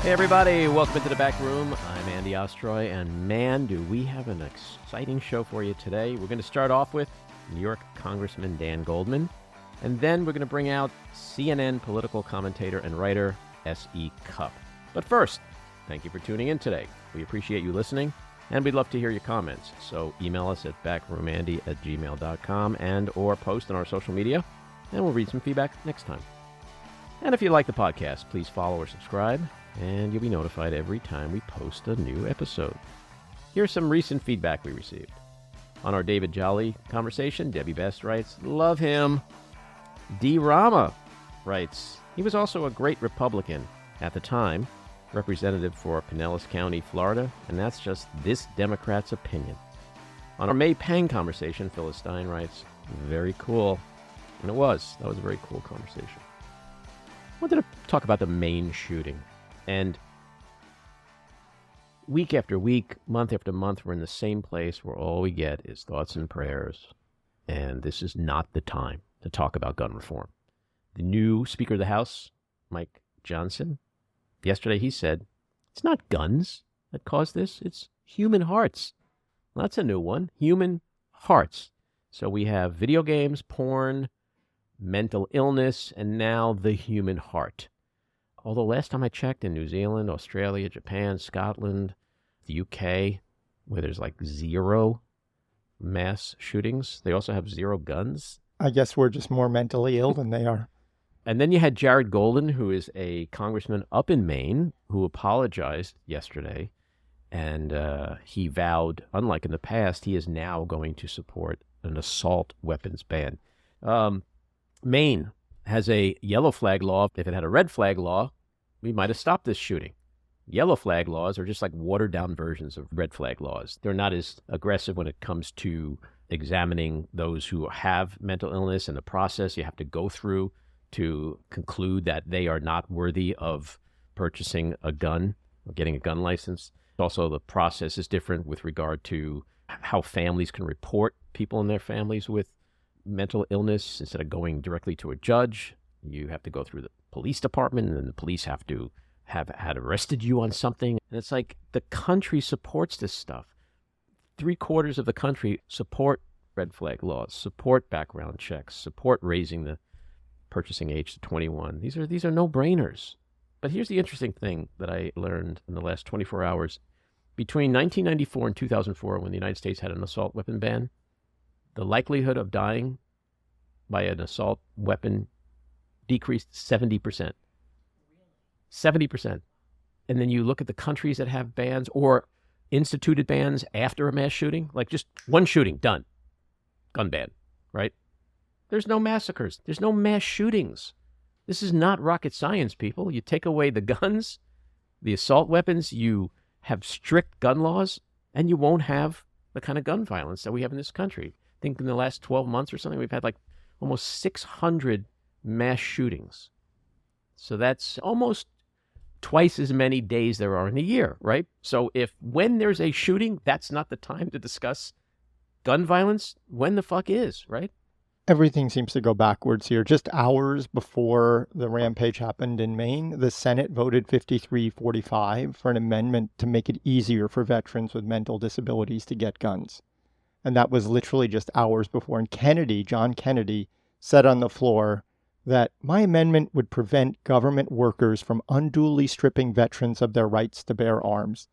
Hey everybody, welcome into the back room. I'm Andy Ostroy, and man, do we have an exciting show for you today. We're going to start off with New York Congressman Dan Goldman, and then we're going to bring out CNN political commentator and writer S.E. Cupp. But first, thank you for tuning in today. We appreciate you listening, and we'd love to hear your comments. So email us at backroomandy@gmail.com and or post on our social media, and we'll read some feedback next time. And if you like the podcast, please follow or subscribe, and you'll be notified every time we post a new episode. Here's some recent feedback we received. On our David Jolly conversation, Debbie Best writes, "Love him." D. Rama writes, "He was also a great Republican at the time, representative for Pinellas County, Florida, and that's just this Democrat's opinion." On our May Pang conversation, Phyllis Stein writes, "Very cool." And that was a very cool conversation. I wanted to talk about the Maine shooting. And week after week, month after month, we're in the same place where all we get is thoughts and prayers. And this is not the time to talk about gun reform. The new Speaker of the House, Mike Johnson, yesterday he said, it's not guns that caused this, it's human hearts. Well, that's a new one, human hearts. So we have video games, porn, mental illness, and now the human heart. Although last time I checked, in New Zealand, Australia, Japan, Scotland, the UK, where there's like zero mass shootings, they also have zero guns. I guess we're just more mentally ill than they are. And then you had Jared Golden, who is a congressman up in Maine, who apologized yesterday. And he vowed, unlike in the past, he is now going to support an assault weapons ban. Maine has a yellow flag law. If it had a red flag law, we might have stopped this shooting. Yellow flag laws are just like watered down versions of red flag laws. They're not as aggressive when it comes to examining those who have mental illness and the process you have to go through to conclude that they are not worthy of purchasing a gun or getting a gun license. Also, the process is different with regard to how families can report people in their families with mental illness. Instead of going directly to a judge, you have to go through the police department, and then the police have to have had arrested you on something. And it's like the country supports this stuff. 3/4 of the country support red flag laws, support background checks, support raising the purchasing age to 21. These are no-brainers. But here's the interesting thing that I learned in the last 24 hours. Between 1994 and 2004, when the United States had an assault weapon ban, the likelihood of dying by an assault weapon decreased 70%. 70%. And then you look at the countries that have bans or instituted bans after a mass shooting, like just one shooting, done. Gun ban, right? There's no massacres. There's no mass shootings. This is not rocket science, people. You take away the guns, the assault weapons, you have strict gun laws, and you won't have the kind of gun violence that we have in this country. I think in the last 12 months or something, we've had like almost 600 mass shootings. So that's almost twice as many days there are in a year, right? So when there's a shooting, that's not the time to discuss gun violence, when the fuck is, right? Everything seems to go backwards here. Just hours before the rampage happened in Maine, the Senate voted 53-45 for an amendment to make it easier for veterans with mental disabilities to get guns. And that was literally just hours before. And John Kennedy, said on the floor that my amendment would prevent government workers from unduly stripping veterans of their rights to bear arms.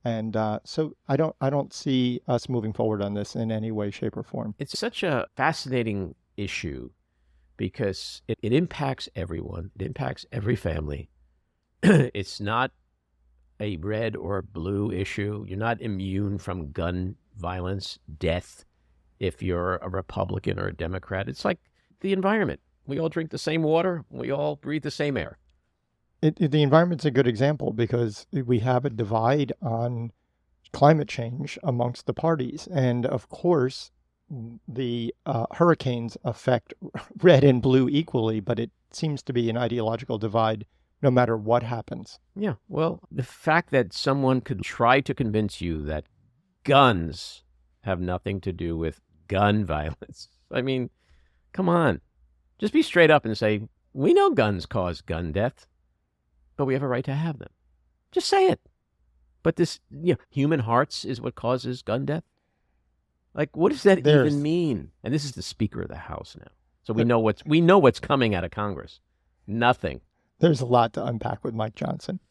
And so I don't see us moving forward on this in any way, shape, or form. It's such a fascinating issue because it impacts everyone. It impacts every family. It's not a red or blue issue. You're not immune from gun violence, death, if you're a Republican or a Democrat. It's like the environment. We all drink the same water. We all breathe the same air. The environment's a good example because we have a divide on climate change amongst the parties. And of course, the hurricanes affect red and blue equally, but it seems to be an ideological divide no matter what happens. Yeah, well, the fact that someone could try to convince you that guns have nothing to do with gun violence. I mean, come on. Just be straight up and say, we know guns cause gun death, but we have a right to have them. Just say it. But this, human hearts is what causes gun death. Like, what does that even mean? And this is the Speaker of the House now. So we know what's coming out of Congress. Nothing. There's a lot to unpack with Mike Johnson.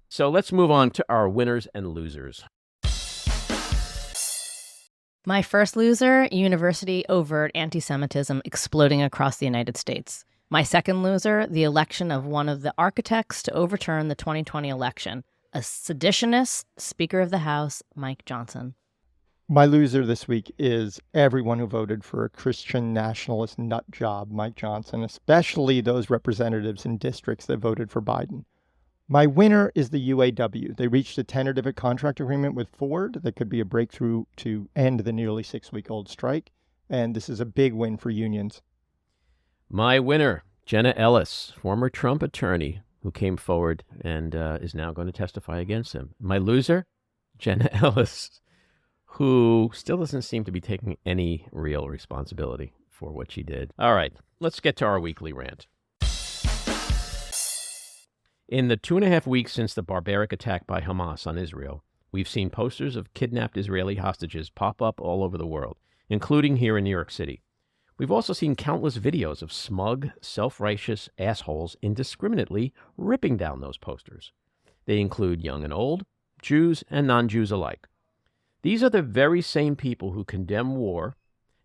So let's move on to our winners and losers. My first loser, university overt anti-Semitism exploding across the United States. My second loser, the election of one of the architects to overturn the 2020 election, a seditionist Speaker of the House, Mike Johnson. My loser this week is everyone who voted for a Christian nationalist nut job, Mike Johnson, especially those representatives in districts that voted for Biden. My winner is the UAW. They reached a tentative contract agreement with Ford that could be a breakthrough to end the nearly 6-week-old strike, and this is a big win for unions. My winner, Jenna Ellis, former Trump attorney who came forward and is now going to testify against him. My loser, Jenna Ellis, who still doesn't seem to be taking any real responsibility for what she did. All right, let's get to our weekly rant. In the 2.5 weeks since the barbaric attack by Hamas on Israel, we've seen posters of kidnapped Israeli hostages pop up all over the world, including here in New York City. We've also seen countless videos of smug, self-righteous assholes indiscriminately ripping down those posters. They include young and old, Jews and non-Jews alike. These are the very same people who condemn war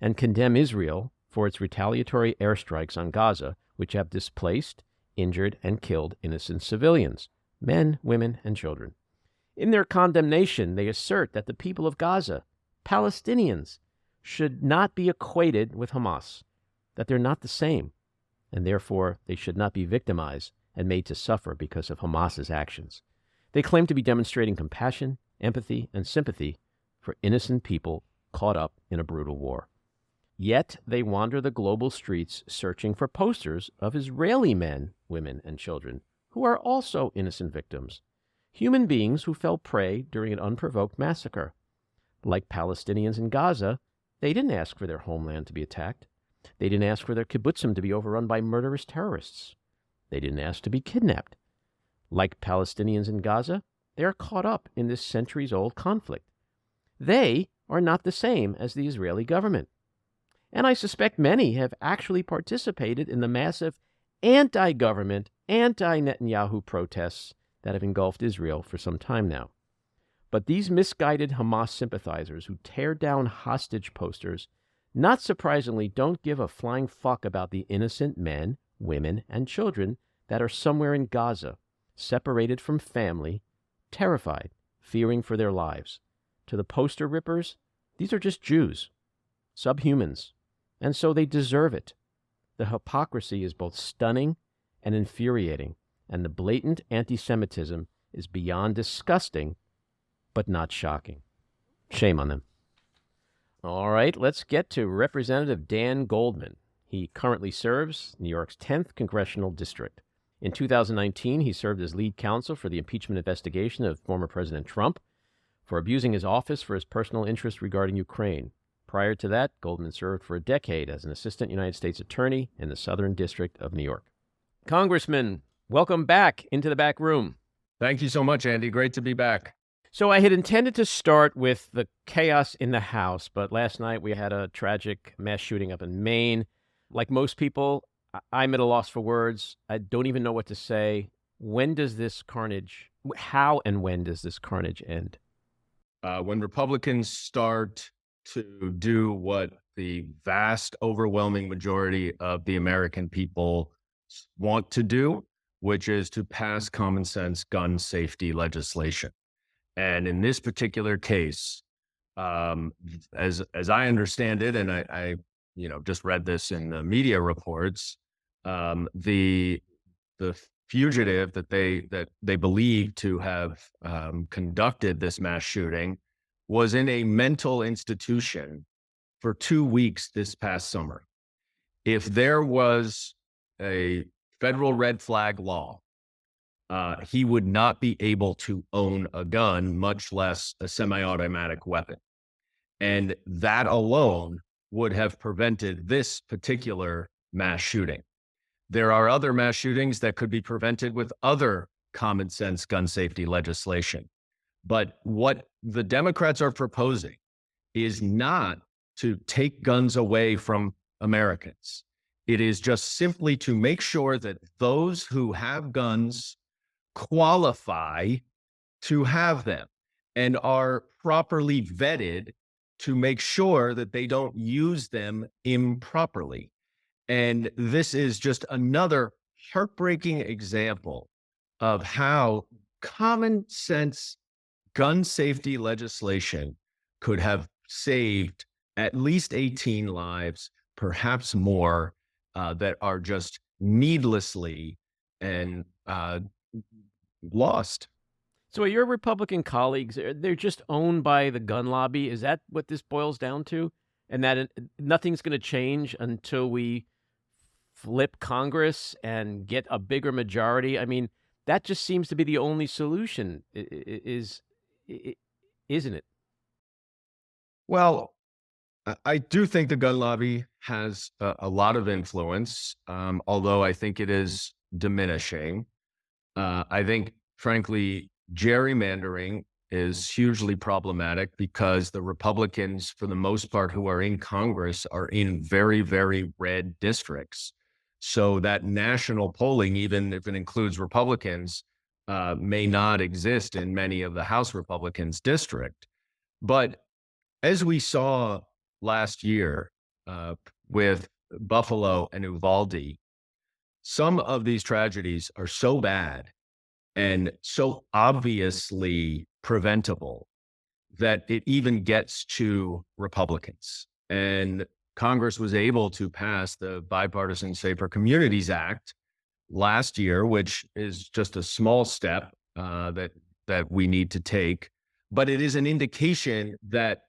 and condemn Israel for its retaliatory airstrikes on Gaza, which have displaced, injured, and killed innocent civilians, men, women, and children. In their condemnation, they assert that the people of Gaza, Palestinians, should not be equated with Hamas, that they're not the same, and therefore they should not be victimized and made to suffer because of Hamas's actions. They claim to be demonstrating compassion, empathy, and sympathy for innocent people caught up in a brutal war. Yet they wander the global streets searching for posters of Israeli men, women, and children who are also innocent victims, human beings who fell prey during an unprovoked massacre. Like Palestinians in Gaza, they didn't ask for their homeland to be attacked. They didn't ask for their kibbutzim to be overrun by murderous terrorists. They didn't ask to be kidnapped. Like Palestinians in Gaza, they are caught up in this centuries-old conflict. They are not the same as the Israeli government. And I suspect many have actually participated in the massive anti-government, anti-Netanyahu protests that have engulfed Israel for some time now. But these misguided Hamas sympathizers who tear down hostage posters, not surprisingly, don't give a flying fuck about the innocent men, women, and children that are somewhere in Gaza, separated from family, terrified, fearing for their lives. To the poster rippers, these are just Jews, subhumans, and so they deserve it. The hypocrisy is both stunning and infuriating, and the blatant anti-Semitism is beyond disgusting, but not shocking. Shame on them. All right, let's get to Representative Dan Goldman. He currently serves New York's 10th Congressional District. In 2019, he served as lead counsel for the impeachment investigation of former President Trump for abusing his office for his personal interest regarding Ukraine. Prior to that, Goldman served for a decade as an assistant United States attorney in the Southern District of New York. Congressman, welcome back into the back room. Thank you so much, Andy. Great to be back. So I had intended to start with the chaos in the House, but last night we had a tragic mass shooting up in Maine. Like most people, I'm at a loss for words. I don't even know what to say. When does this carnage, how and when does this carnage end? When Republicans start to do what the vast, overwhelming majority of the American people want to do, which is to pass common sense gun safety legislation. And in this particular case, as I understand it, and I just read this in the media reports, the fugitive that they believe to have conducted this mass shooting was in a mental institution for 2 weeks this past summer. If there was a federal red flag law, he would not be able to own a gun, much less a semi-automatic weapon. And that alone would have prevented this particular mass shooting. There are other mass shootings that could be prevented with other common sense gun safety legislation. But what the Democrats are proposing is not to take guns away from Americans. It is just simply to make sure that those who have guns qualify to have them and are properly vetted to make sure that they don't use them improperly. And this is just another heartbreaking example of how common sense gun safety legislation could have saved at least 18 lives, perhaps more, that are just needlessly and lost. So are your Republican colleagues, they're just owned by the gun lobby? Is that what this boils down to? And that nothing's going to change until we flip Congress and get a bigger majority? I mean, that just seems to be the only solution, isn't it? Well, I do think the gun lobby has a lot of influence, although I think it is diminishing. I think, frankly, gerrymandering is hugely problematic because the Republicans, for the most part, who are in Congress are in very, very red districts. So that national polling, even if it includes Republicans, may not exist in many of the House Republicans' district. But as we saw last year with Buffalo and Uvalde, some of these tragedies are so bad and so obviously preventable that it even gets to Republicans. And Congress was able to pass the Bipartisan Safer Communities Act last year, which is just a small step that we need to take. But it is an indication that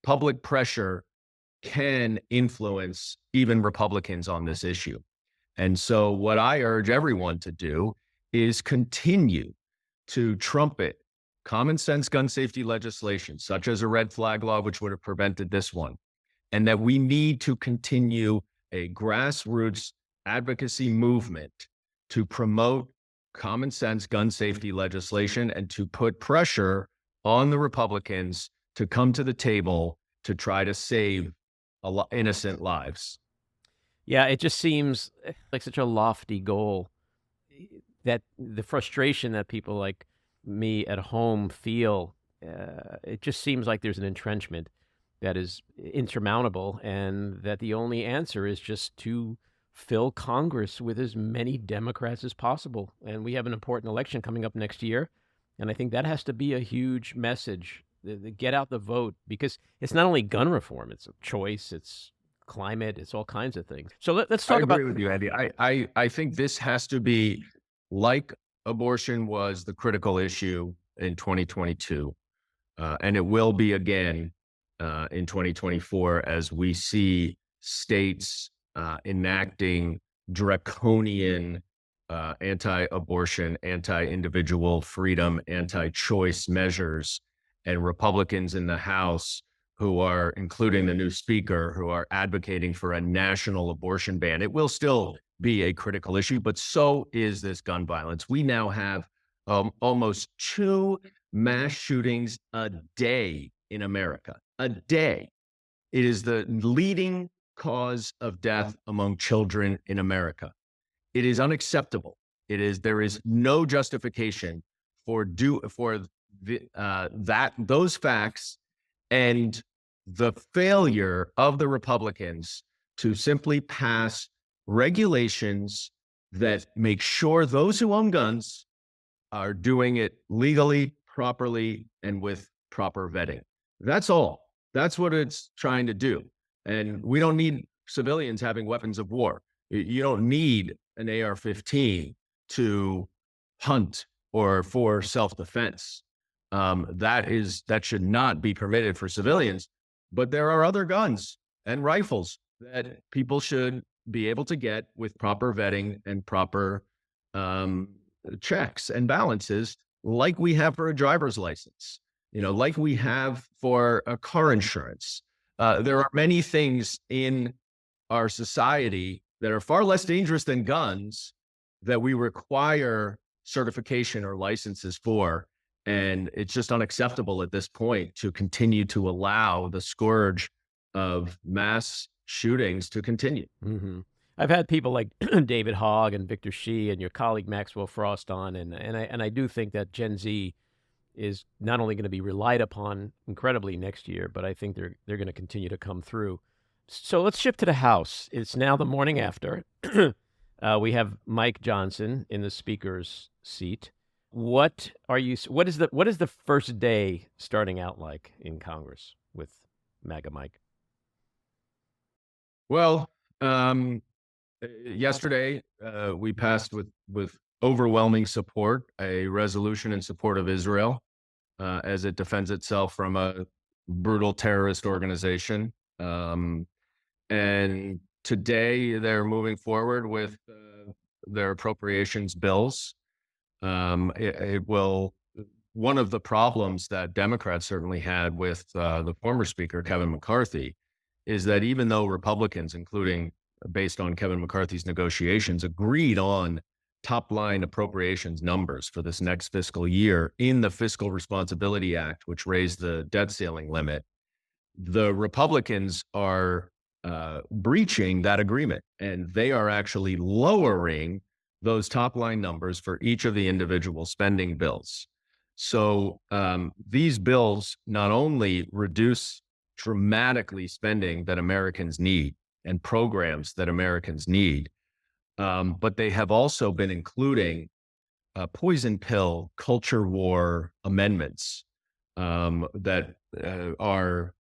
public pressure can influence even Republicans on this issue. And so what I urge everyone to do is continue to trumpet common sense gun safety legislation, such as a red flag law, which would have prevented this one. And that we need to continue a grassroots advocacy movement to promote common sense gun safety legislation and to put pressure on the Republicans to come to the table to try to save innocent lives. Yeah, it just seems like such a lofty goal, that the frustration that people like me at home feel, it just seems like there's an entrenchment that is insurmountable, and that the only answer is just to fill Congress with as many Democrats as possible. And we have an important election coming up next year, and I think that has to be a huge message. Get out the vote, because it's not only gun reform, it's a choice, it's climate, it's all kinds of things. So let's talk about. I agree with you, Andy. I think this has to be, like abortion was the critical issue in 2022, and it will be again in 2024 as we see states enacting draconian anti-abortion, anti-individual freedom, anti-choice measures, and Republicans in the House who are, including the new speaker, who are advocating for a national abortion ban. It will still be a critical issue, but so is this gun violence. We now have almost 2 mass shootings a day in America. A day. It is the leading cause of death among children in America. It is unacceptable. There is no justification for those facts, and the failure of the Republicans to simply pass regulations that make sure those who own guns are doing it legally, properly, and with proper vetting. That's all. That's what it's trying to do. And we don't need civilians having weapons of war. You don't need an AR-15 to hunt or for self-defense. That should not be permitted for civilians. But there are other guns and rifles that people should be able to get with proper vetting and proper checks and balances, like we have for a driver's license, like we have for a car insurance. There are many things in our society that are far less dangerous than guns that we require certification or licenses for. And it's just unacceptable at this point to continue to allow the scourge of mass shootings to continue. Mm-hmm. I've had people like David Hogg and Victor Shi and your colleague Maxwell Frost on, and I do think that Gen Z is not only going to be relied upon incredibly next year, but I think they're going to continue to come through. So let's shift to the House. It's now the morning after. We have Mike Johnson in the Speaker's seat. What is the first day starting out like in Congress with MAGA Mike? Well, yesterday we passed with overwhelming support a resolution in support of Israel as it defends itself from a brutal terrorist organization. And today they're moving forward with their appropriations bills. It will. One of the problems that Democrats certainly had with the former Speaker, Kevin McCarthy, is that even though Republicans, including based on Kevin McCarthy's negotiations, agreed on top line appropriations numbers for this next fiscal year in the Fiscal Responsibility Act, which raised the debt ceiling limit, the Republicans are breaching that agreement, and they are actually lowering those top line numbers for each of the individual spending bills. So these bills not only reduce dramatically spending that Americans need and programs that Americans need, but they have also been including poison pill culture war amendments that are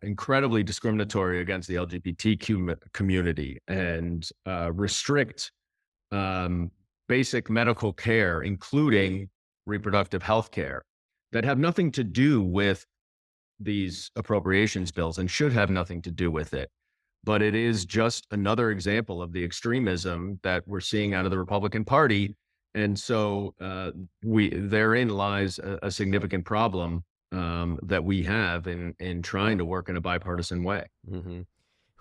incredibly discriminatory against the LGBTQ community and restrict basic medical care, including reproductive health care, that have nothing to do with these appropriations bills and should have nothing to do with it. But it is just another example of the extremism that we're seeing out of the Republican Party. And so therein lies a significant problem that we have in trying to work in a bipartisan way. Mm-hmm.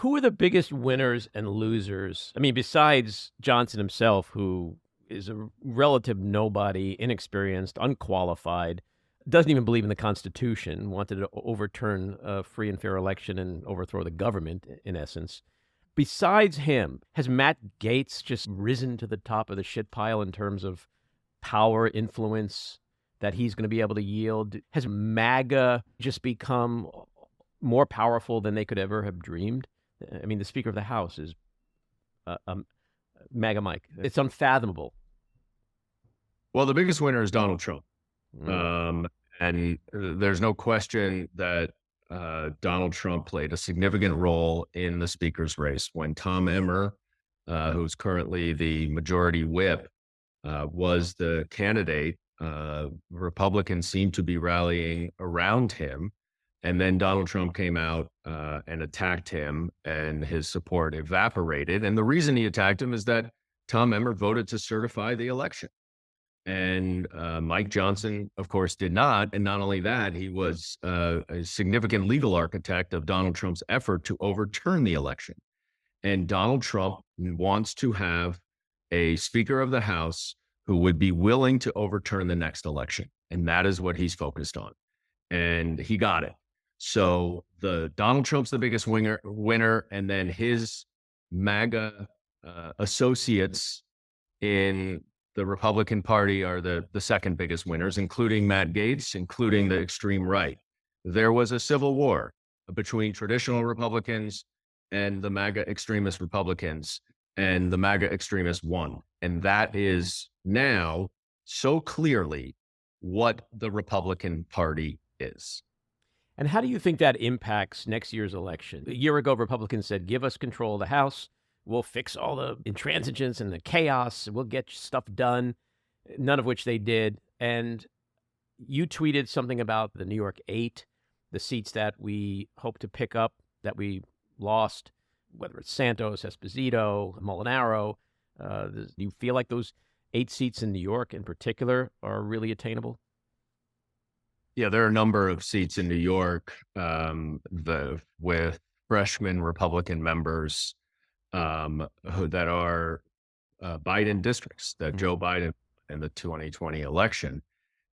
Who are the biggest winners and losers? I mean, besides Johnson himself, who is a relative nobody, inexperienced, unqualified, doesn't even believe in the Constitution, wanted to overturn a free and fair election and overthrow the government, in essence. Besides him, has Matt Gaetz just risen to the top of the shit pile in terms of power, influence that he's going to be able to yield? Has MAGA just become more powerful than they could ever have dreamed? I mean, the Speaker of the House is MAGA Mike. It's unfathomable. Well, the biggest winner is Donald Trump. And there's no question that Donald Trump played a significant role in the Speaker's race. When Tom Emmer, who's currently the majority whip, was the candidate, Republicans seemed to be rallying around him. And then Donald Trump came out and attacked him, and his support evaporated. And the reason he attacked him is that Tom Emmer voted to certify the election. And Mike Johnson, of course, did not. And not only that, he was a significant legal architect of Donald Trump's effort to overturn the election. And Donald Trump wants to have a Speaker of the House who would be willing to overturn the next election. And that is what he's focused on. And he got it. So Donald Trump's the biggest winner, and then his MAGA associates in the Republican Party are the second biggest winners, including Matt Gaetz, including the extreme right. There was a civil war between traditional Republicans and the MAGA extremist Republicans, and the MAGA extremists won. And that is now so clearly what the Republican Party is. And how do you think that impacts next year's election? A year ago, Republicans said, give us control of the House. We'll fix all the intransigence and the chaos. We'll get stuff done, none of which they did. And you tweeted something about the New York 8, the seats that we hope to pick up that we lost, whether it's Santos, Esposito, Molinaro. Do you feel like those 8 seats in New York in particular are really attainable? Yeah, there are a number of seats in New York with freshman Republican members that are Biden districts that Joe Biden in the 2020 election.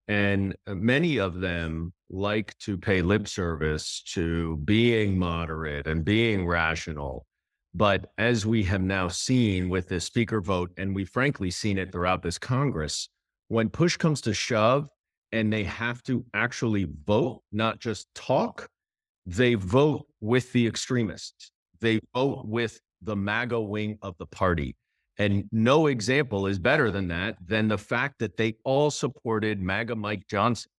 And many of them like to pay lip service to being moderate and being rational. But as we have now seen with the speaker vote, and we've frankly seen it throughout this Congress, when push comes to shove and they have to actually vote, not just talk, they vote with the extremists. They vote with the MAGA wing of the party. And no example is better than that, than the fact that they all supported MAGA Mike Johnson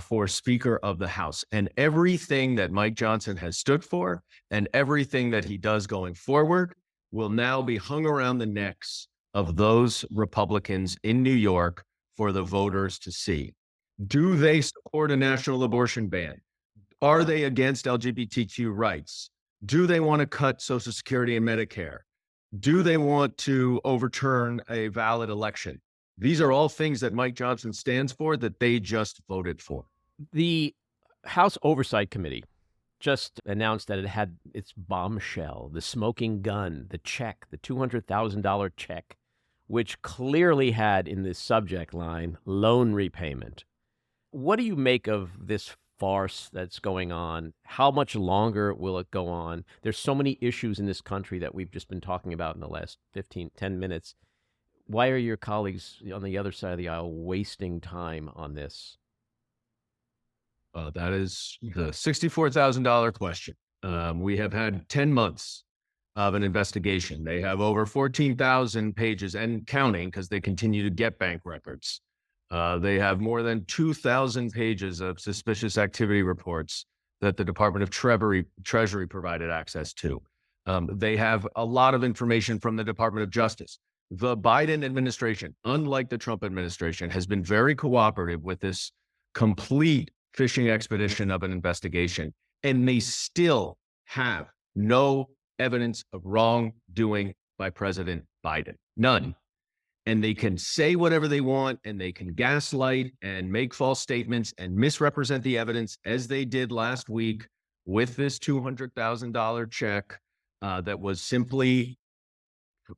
for Speaker of the House. And everything that Mike Johnson has stood for and everything that he does going forward will now be hung around the necks of those Republicans in New York for the voters to see. Do they support a national abortion ban? Are they against LGBTQ rights? Do they want to cut Social Security and Medicare? Do they want to overturn a valid election? These are all things that Mike Johnson stands for that they just voted for. The House Oversight Committee just announced that it had its bombshell, the smoking gun, the check, the $200,000 check, which clearly had in the subject line loan repayment. What do you make of this farce that's going on? How much longer will it go on? There's so many issues in this country that we've just been talking about in the last 10 minutes. Why are your colleagues on the other side of the aisle wasting time on this? That is the $64,000 question. We have had 10 months of an investigation. They have over 14,000 pages and counting because they continue to get bank records. They have more than 2,000 pages of suspicious activity reports that the Department of Treasury provided access to. They have a lot of information from the Department of Justice. The Biden administration, unlike the Trump administration, has been very cooperative with this complete fishing expedition of an investigation, and they still have no evidence of wrongdoing by President Biden. None. And they can say whatever they want, and they can gaslight and make false statements and misrepresent the evidence, as they did last week with this $200,000 check that was simply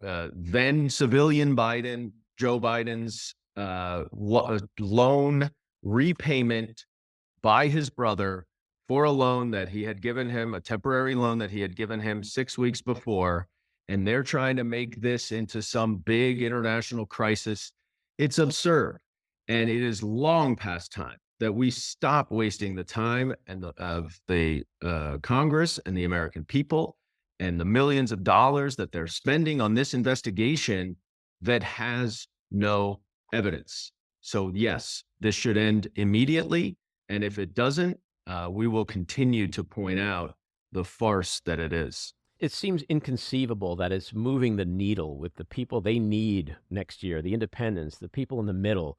then civilian Biden, Joe Biden's loan repayment by his brother for a loan that he had given him, a temporary loan that he had given him 6 weeks before. And they're trying to make this into some big international crisis. It's absurd. And it is long past time that we stop wasting the time of the Congress and the American people and the millions of dollars that they're spending on this investigation that has no evidence. So yes, this should end immediately. And if it doesn't, we will continue to point out the farce that it is. It seems inconceivable that it's moving the needle with the people they need next year, the independents, the people in the middle.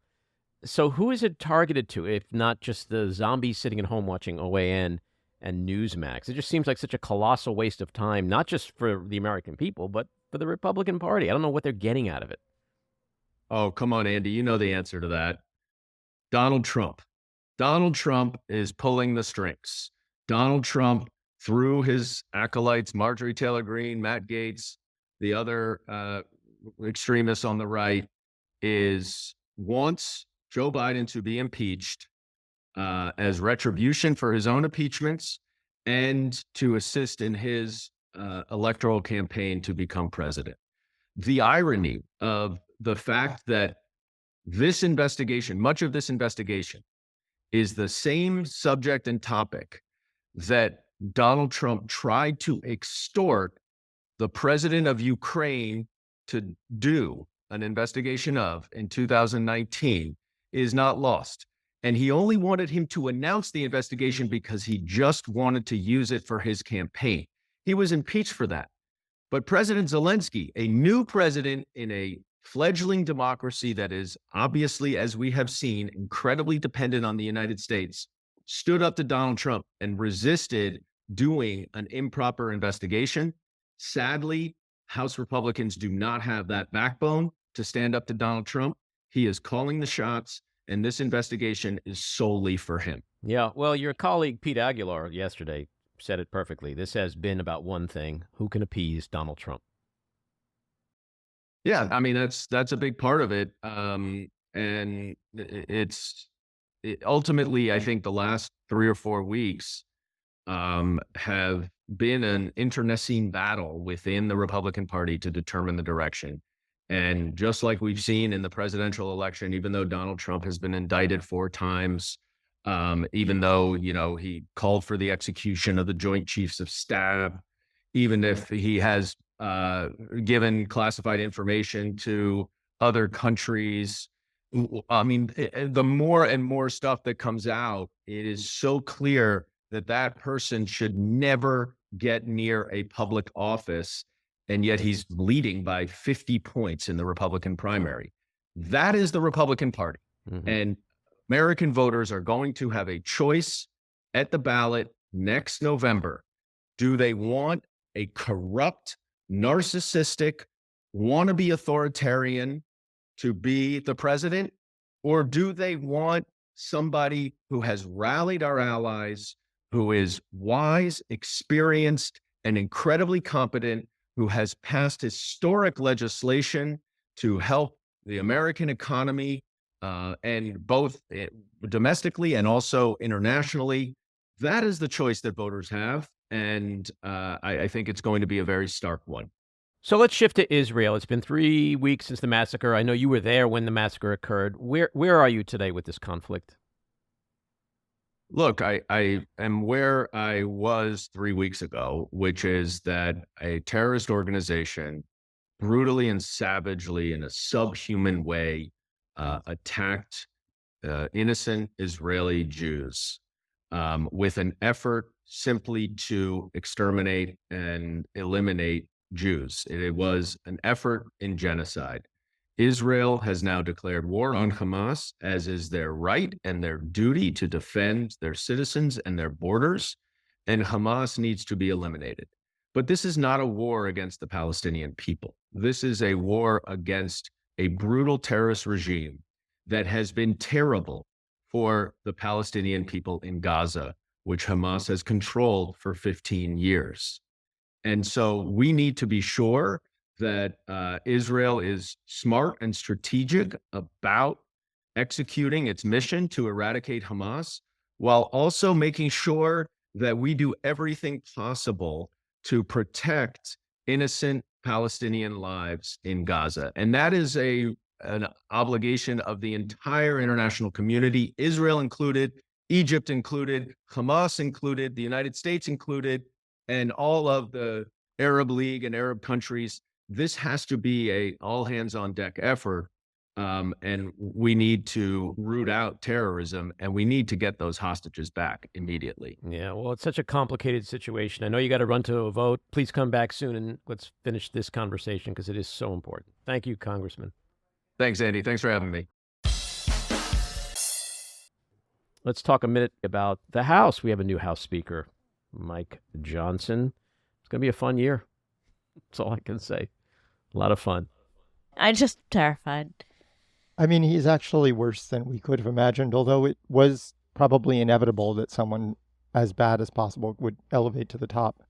So who is it targeted to, if not just the zombies sitting at home watching OAN and Newsmax? It just seems like such a colossal waste of time, not just for the American people, but for the Republican Party. I don't know what they're getting out of it. Oh, come on, Andy. You know the answer to that. Donald Trump. Donald Trump is pulling the strings. Donald Trump, through his acolytes, Marjorie Taylor Greene, Matt Gaetz, the other extremists on the right, wants Joe Biden to be impeached as retribution for his own impeachments and to assist in his electoral campaign to become president. The irony of the fact that this investigation, much of this investigation, is the same subject and topic that Donald Trump tried to extort the president of Ukraine to do an investigation of in 2019 is not lost. And he only wanted him to announce the investigation because he just wanted to use it for his campaign. He was impeached for that. But President Zelensky, a new president in a fledgling democracy that is obviously, as we have seen, incredibly dependent on the United States, stood up to Donald Trump and resisted doing an improper investigation. Sadly, House Republicans do not have that backbone to stand up to Donald Trump. He is calling the shots, and this investigation is solely for him. Yeah, well, your colleague Pete Aguilar yesterday said it perfectly. This has been about one thing: who can appease Donald Trump? Yeah, I mean that's a big part of it, and ultimately I think the last 3 or 4 weeks have been an internecine battle within the Republican Party to determine the direction. And just like we've seen in the presidential election, even though Donald Trump has been indicted 4 times, even though he called for the execution of the Joint Chiefs of Staff, even if he has given classified information to other countries. I mean, the more and more stuff that comes out, it is so clear that that person should never get near a public office, and yet he's leading by 50 points in the Republican primary. That is the Republican Party. Mm-hmm. And American voters are going to have a choice at the ballot next November. Do they want a corrupt, narcissistic, wannabe authoritarian to be the president? Or do they want somebody who has rallied our allies, who is wise, experienced, and incredibly competent, who has passed historic legislation to help the American economy, and both domestically and also internationally? That is the choice that voters have. And I think it's going to be a very stark one. So let's shift to Israel. It's been 3 weeks since the massacre. I know you were there when the massacre occurred. Where are you today with this conflict? Look, I am where I was 3 weeks ago, which is that a terrorist organization brutally and savagely, in a subhuman way, attacked innocent Israeli Jews with an effort simply to exterminate and eliminate Jews. It was an effort in genocide. Israel has now declared war on Hamas, as is their right and their duty to defend their citizens and their borders, and Hamas needs to be eliminated. But this is not a war against the Palestinian people. This is a war against a brutal terrorist regime that has been terrible for the Palestinian people in Gaza, which Hamas has controlled for 15 years. And so we need to be sure that Israel is smart and strategic about executing its mission to eradicate Hamas, while also making sure that we do everything possible to protect innocent Palestinian lives in Gaza. And that is an obligation of the entire international community, Israel included, Egypt included, Hamas included, the United States included, and all of the Arab League and Arab countries. This has to be a all hands on deck effort. And we need to root out terrorism, and we need to get those hostages back immediately. Yeah, well, it's such a complicated situation. I know you got to run to a vote. Please come back soon and let's finish this conversation because it is so important. Thank you, Congressman. Thanks, Andy. Thanks for having me. Let's talk a minute about the House. We have a new House Speaker, Mike Johnson. It's going to be a fun year. That's all I can say. A lot of fun. I'm just terrified. I mean, he's actually worse than we could have imagined, although it was probably inevitable that someone as bad as possible would elevate to the top.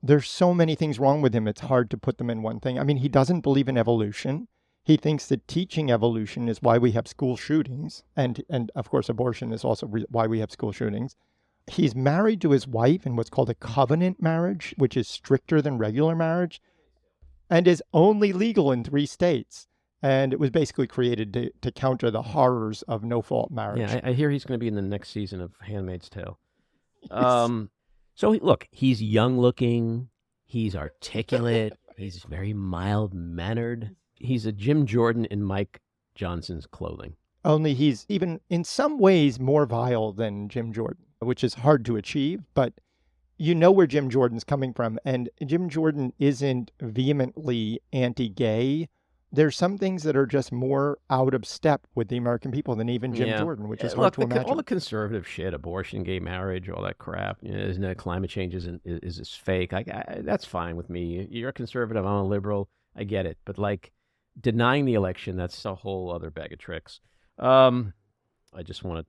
There's so many things wrong with him, it's hard to put them in one thing. I mean, he doesn't believe in evolution. He thinks that teaching evolution is why we have school shootings. And of course, abortion is also why we have school shootings. He's married to his wife in what's called a covenant marriage, which is stricter than regular marriage, and is only legal in 3 states. And it was basically created to counter the horrors of no-fault marriage. Yeah, I hear he's going to be in the next season of Handmaid's Tale. So, look, he's young-looking. He's articulate. He's very mild-mannered. He's a Jim Jordan in Mike Johnson's clothing. Only he's even in some ways more vile than Jim Jordan, which is hard to achieve, but you know where Jim Jordan's coming from. And Jim Jordan isn't vehemently anti-gay. There's some things that are just more out of step with the American people than even Jim Jordan, which is hard to imagine. All the conservative shit, abortion, gay marriage, all that crap, isn't it? Climate change is fake. That's fine with me. You're a conservative, I'm a liberal. I get it. But like denying the election, that's a whole other bag of tricks. I just want to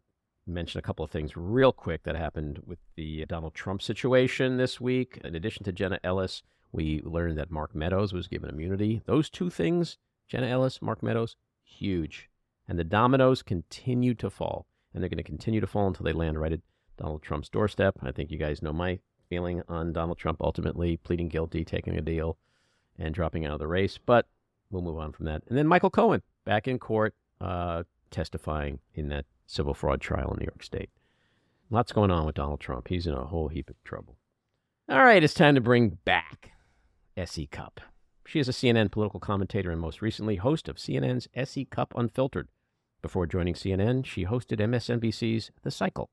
mention a couple of things real quick that happened with the Donald Trump situation this week. In addition to Jenna Ellis, we learned that Mark Meadows was given immunity. Those 2 things Jenna Ellis, Mark Meadows, huge. And the dominoes continue to fall. And they're going to continue to fall until they land right at Donald Trump's doorstep. I think you guys know my feeling on Donald Trump ultimately pleading guilty, taking a deal, and dropping out of the race. But we'll move on from that. And then Michael Cohen back in court testifying in that civil fraud trial in New York State. Lots going on with Donald Trump. He's in a whole heap of trouble. All right, it's time to bring back S.E. Cupp. She is a CNN political commentator and most recently host of CNN's S.E. Cupp Unfiltered. Before joining CNN, she hosted MSNBC's The Cycle.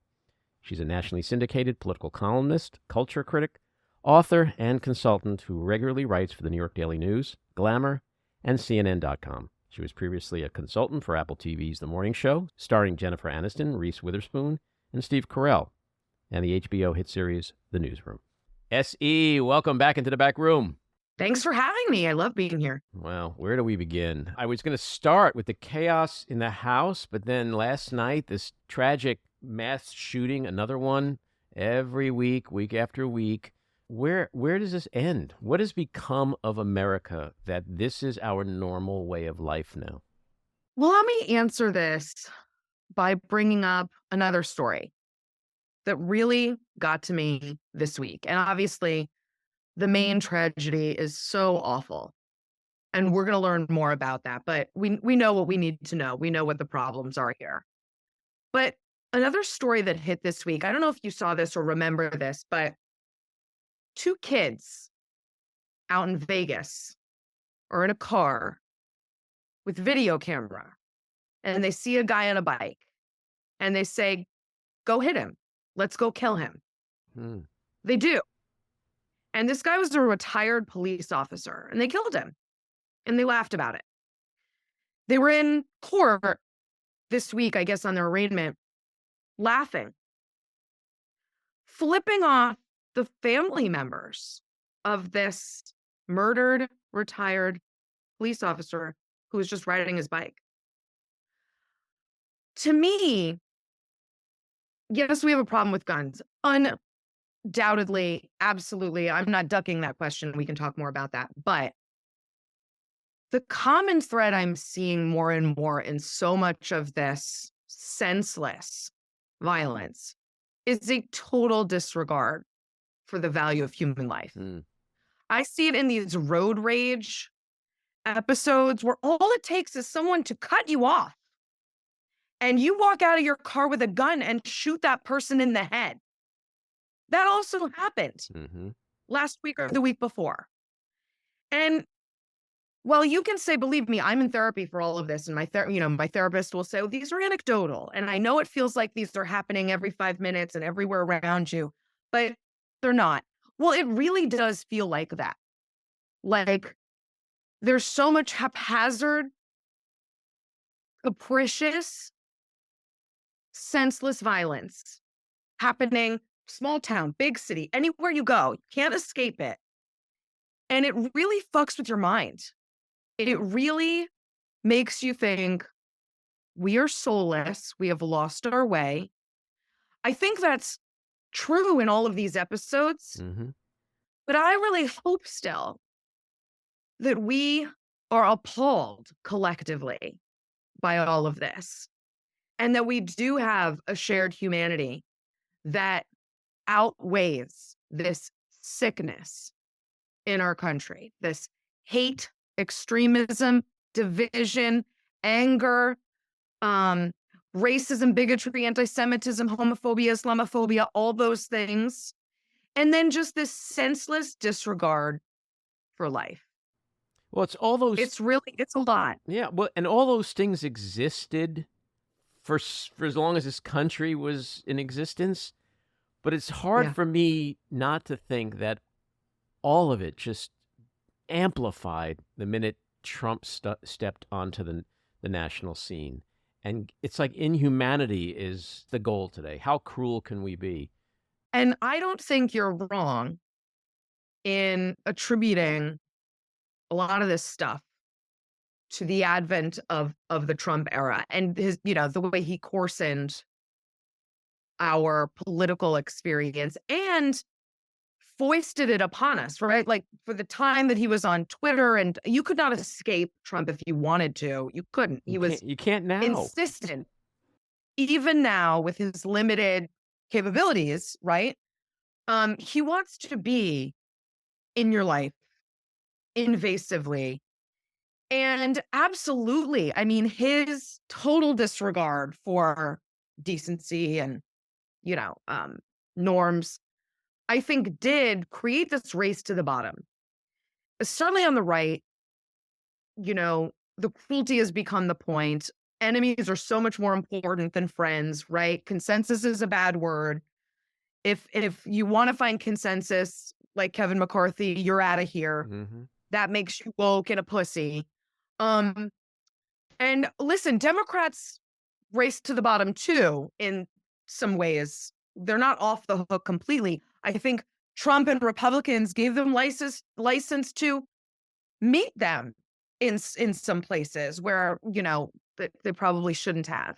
She's a nationally syndicated political columnist, culture critic, author, and consultant who regularly writes for the New York Daily News, Glamour, and CNN.com. She was previously a consultant for Apple TV's The Morning Show, starring Jennifer Aniston, Reese Witherspoon, and Steve Carell, and the HBO hit series The Newsroom. S.E., welcome back into the back room. Thanks for having me. I love being here. Well, where do we begin? I was going to start with the chaos in the house, but then last night, this tragic mass shooting, another one every week, week after week. Where does this end? What has become of America that this is our normal way of life now? Well, let me answer this by bringing up another story that really got to me this week. And obviously, the Maine tragedy is so awful. And we're going to learn more about that. But we know what we need to know. We know what the problems are here. But another story that hit this week, I don't know if you saw this or remember this, but 2 kids out in Vegas or in a car with video camera, and they see a guy on a bike and they say, go hit him. Let's go kill him. They do. And this guy was a retired police officer, and they killed him, and they laughed about it. They were in court this week, I guess, on their arraignment, laughing, flipping off the family members of this murdered, retired police officer who was just riding his bike. To me, yes, we have a problem with guns. Undoubtedly, absolutely. I'm not ducking that question. We can talk more about that. But the common thread I'm seeing more and more in so much of this senseless violence is a total disregard for the value of human life. I see it in these road rage episodes where all it takes is someone to cut you off and you walk out of your car with a gun and shoot that person in the head. That also happened last week or the week before. And well, you can say, believe me, I'm in therapy for all of this. And my therapist will say, oh, these are anecdotal. And I know it feels like these are happening every 5 minutes and everywhere around you, but they're not. Well, it really does feel like that. Like there's so much haphazard, capricious, senseless violence happening, small town, big city, anywhere you go, you can't escape it. And it really fucks with your mind. It really makes you think we are soulless. We have lost our way. I think that's true in all of these episodes. But I really hope still that we are appalled collectively by all of this and that we do have a shared humanity that outweighs this sickness in our country, this hate, extremism, division, anger, racism, bigotry, anti-Semitism, homophobia, Islamophobia, all those things. And then just this senseless disregard for life. Well, it's all those. It's a lot. Yeah. Well, and all those things existed for as long as this country was in existence. But it's hard for me not to think that all of it just amplified the minute Trump stepped onto the national scene. And it's like inhumanity is the goal today. How cruel can we be? And I don't think you're wrong in attributing a lot of this stuff to the advent of the Trump era and his, the way he coarsened our political experience and foisted it upon us, right? Like for the time that he was on Twitter, and you could not escape Trump if you wanted to. You couldn't. He was You can't now. insistent, even now with his limited capabilities, right? He wants to be in your life invasively. And absolutely, I mean, his total disregard for decency and, norms, I think did create this race to the bottom. Certainly on the right, the cruelty has become the point. Enemies are so much more important than friends, right? Consensus is a bad word. If you want to find consensus, like Kevin McCarthy, you're out of here. Mm-hmm. That makes you woke and a pussy. And listen, Democrats race to the bottom too, in some ways. They're not off the hook completely. I think Trump and Republicans gave them license to meet them in some places where, they probably shouldn't have.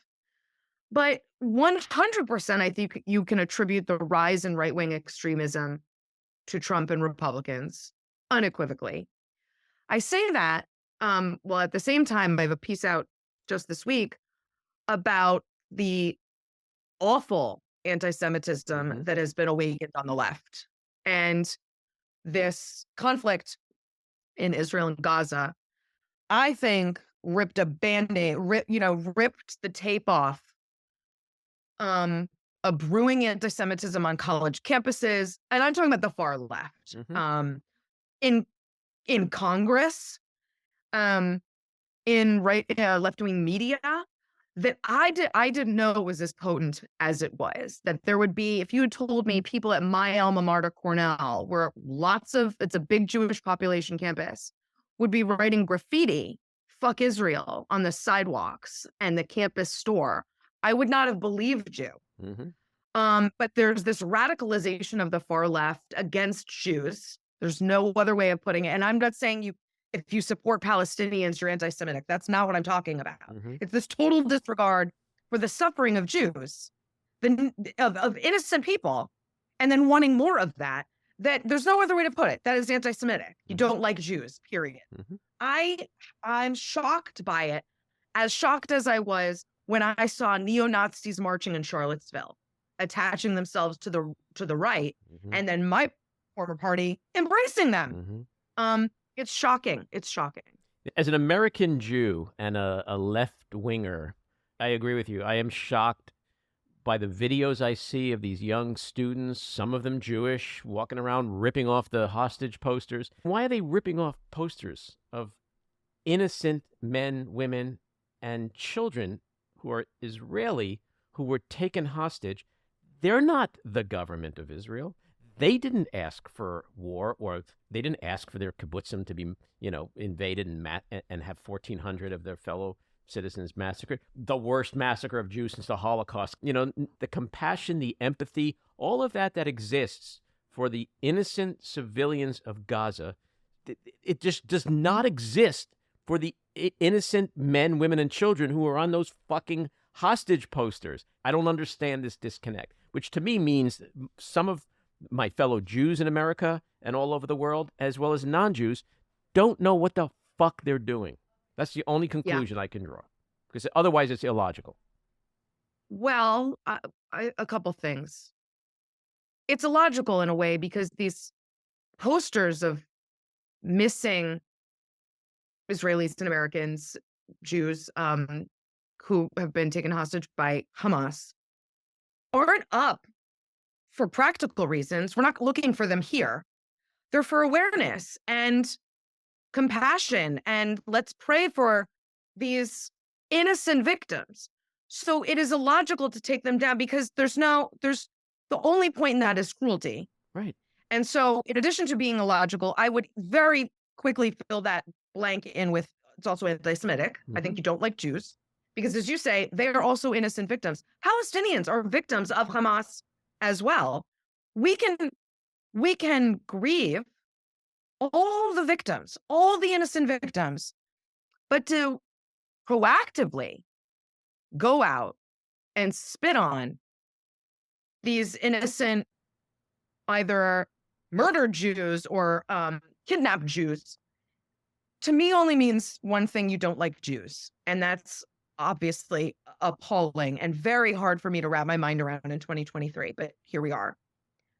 But 100%, I think you can attribute the rise in right-wing extremism to Trump and Republicans, unequivocally. I say that, well, at the same time, I have a piece out just this week about the awful anti-Semitism that has been awakened on the left. And this conflict in Israel and Gaza, I think, ripped a Band-Aid, ripped the tape off a brewing anti-Semitism on college campuses. And I'm talking about the far left. In Congress, in left-wing media, that I didn't know it was as potent as it was. That there would be, if you had told me people at my alma mater, Cornell, where it's a big Jewish population campus, would be writing graffiti, "Fuck Israel," on the sidewalks and the campus store, I would not have believed you. But there's this radicalization of the far left against Jews. There's no other way of putting it. And I'm not saying if you support Palestinians, you're anti-Semitic. That's not what I'm talking about. It's this total disregard for the suffering of Jews, of innocent people, and then wanting more of that. That there's no other way to put it. That is anti-Semitic. You don't like Jews, period. I'm shocked by it, as shocked as I was when I saw neo-Nazis marching in Charlottesville, attaching themselves to the right, and then my former party embracing them. It's shocking. It's shocking. As an American Jew and a left-winger, I agree with you. I am shocked by the videos I see of these young students, some of them Jewish, walking around ripping off the hostage posters. Why are they ripping off posters of innocent men, women, and children who are Israeli, who were taken hostage? They're not the government of Israel. They didn't ask for war, or they didn't ask for their kibbutzim to be, invaded and have 1,400 of their fellow citizens massacred. The worst massacre of Jews since the Holocaust. The compassion, the empathy, all of that exists for the innocent civilians of Gaza, it just does not exist for the innocent men, women, and children who are on those fucking hostage posters. I don't understand this disconnect, which to me means some of my fellow Jews in America and all over the world, as well as non-Jews, don't know what the fuck they're doing. That's the only conclusion I can draw, because otherwise it's illogical. Well, a couple things. It's illogical in a way because these posters of missing Israelis and Americans, Jews, who have been taken hostage by Hamas, aren't up for practical reasons. We're not looking for them here. They're for awareness and compassion, and let's pray for these innocent victims. So it is illogical to take them down because there's the only point in that is cruelty. Right. And so in addition to being illogical, I would very quickly fill that blank in with it's also anti-Semitic. I think you don't like Jews because, as you say, they are also innocent victims. Palestinians are victims of Hamas as well. We can grieve all the victims, all the innocent victims, but to proactively go out and spit on these innocent, either murdered Jews or kidnapped Jews, to me only means one thing: you don't like Jews. And that's obviously appalling and very hard for me to wrap my mind around in 2023. But here we are.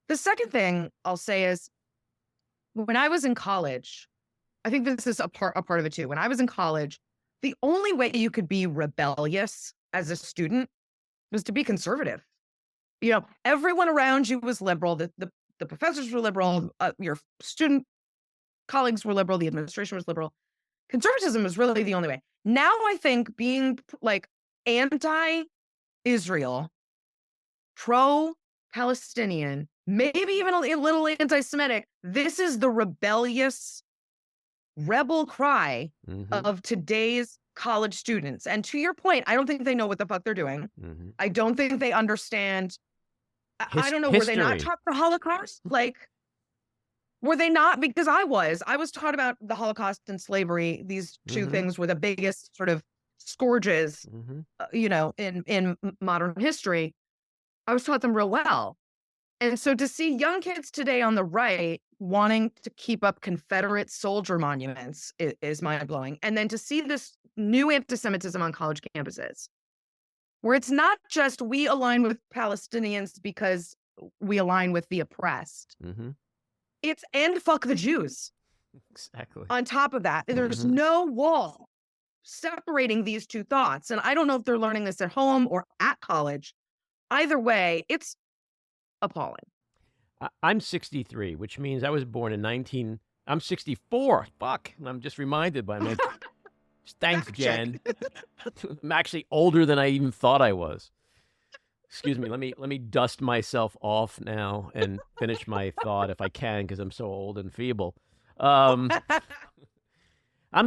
The second thing I'll say is, when I was in college, I think this is a part of it too. When I was in college, the only way you could be rebellious as a student was to be conservative. You know, everyone around you was liberal. The professors were liberal. Your student colleagues were liberal. The administration was liberal. Conservatism was really the only way. Now I think being like anti-Israel, pro-Palestinian, maybe even a little anti-Semitic, this is the rebellious rebel cry of today's college students. And to your point, I don't think they know what the fuck they're doing. I don't think they understand. I don't know. History. Were they not taught the Holocaust? Like, were they not? Because I was taught about the Holocaust and slavery. These two things were the biggest sort of scourges, you know, in modern history. I was taught them real well. And so to see young kids today on the right wanting to keep up Confederate soldier monuments is mind-blowing. And then to see this new anti-Semitism on college campuses, where it's not just we align with Palestinians because we align with the oppressed. It's and fuck the Jews. Exactly. On top of that, there's no wall separating these two thoughts. And I don't know if they're learning this at home or at college. Either way, it's appalling. I'm 63, which means I was born in I'm 64. Fuck. I'm just reminded by my... Thanks, Jen. I'm actually older than I even thought I was. Excuse me. Let me dust myself off now and finish my thought if I can, because I'm so old and feeble. I'm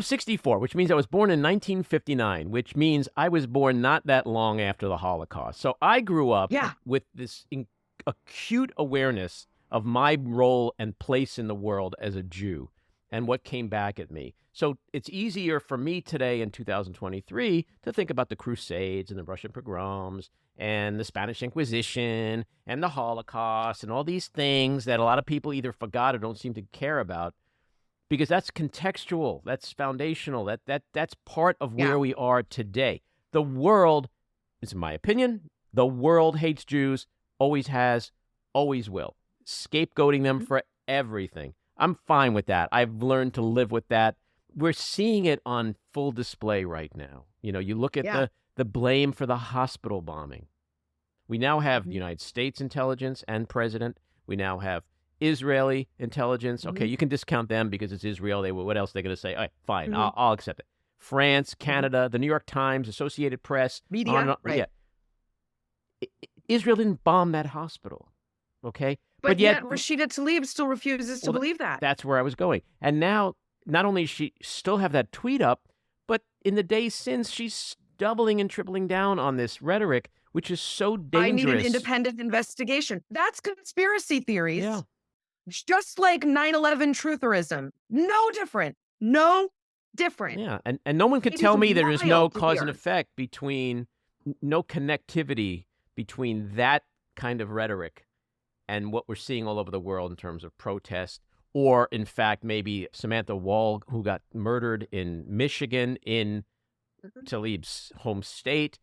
64, which means I was born in 1959, which means I was born not that long after the Holocaust. So I grew up with this acute awareness of my role and place in the world as a Jew and what came back at me. So it's easier for me today in 2023 to think about the Crusades and the Russian pogroms and the Spanish Inquisition and the Holocaust and all these things that a lot of people either forgot or don't seem to care about, because that's contextual, that's foundational, that's part of where we are today. The world, it's my opinion, the world hates Jews, always has, always will. Scapegoating them for everything. I'm fine with that. I've learned to live with that. We're seeing it on full display right now. You know, you look at the blame for the hospital bombing. We now have the United States intelligence and president. We now have Israeli intelligence. Okay, you can discount them because it's Israel. What else are they going to say? All right, fine, I'll accept it. France, Canada, the New York Times, Associated Press. Media, right. Israel didn't bomb that hospital, okay? But yet Rashida Tlaib still refuses to believe that. That's where I was going. And now, not only does she still have that tweet up, but in the days since, she's doubling and tripling down on this rhetoric, which is so dangerous. I need an independent investigation. That's conspiracy theories. Yeah. Just like 9/11 trutherism. No different. No different. Yeah, and no one can tell me there is no cause and effect between, no connectivity between that kind of rhetoric and what we're seeing all over the world in terms of protest, or in fact, maybe Samantha Wall, who got murdered in Michigan, in Tlaib's home state.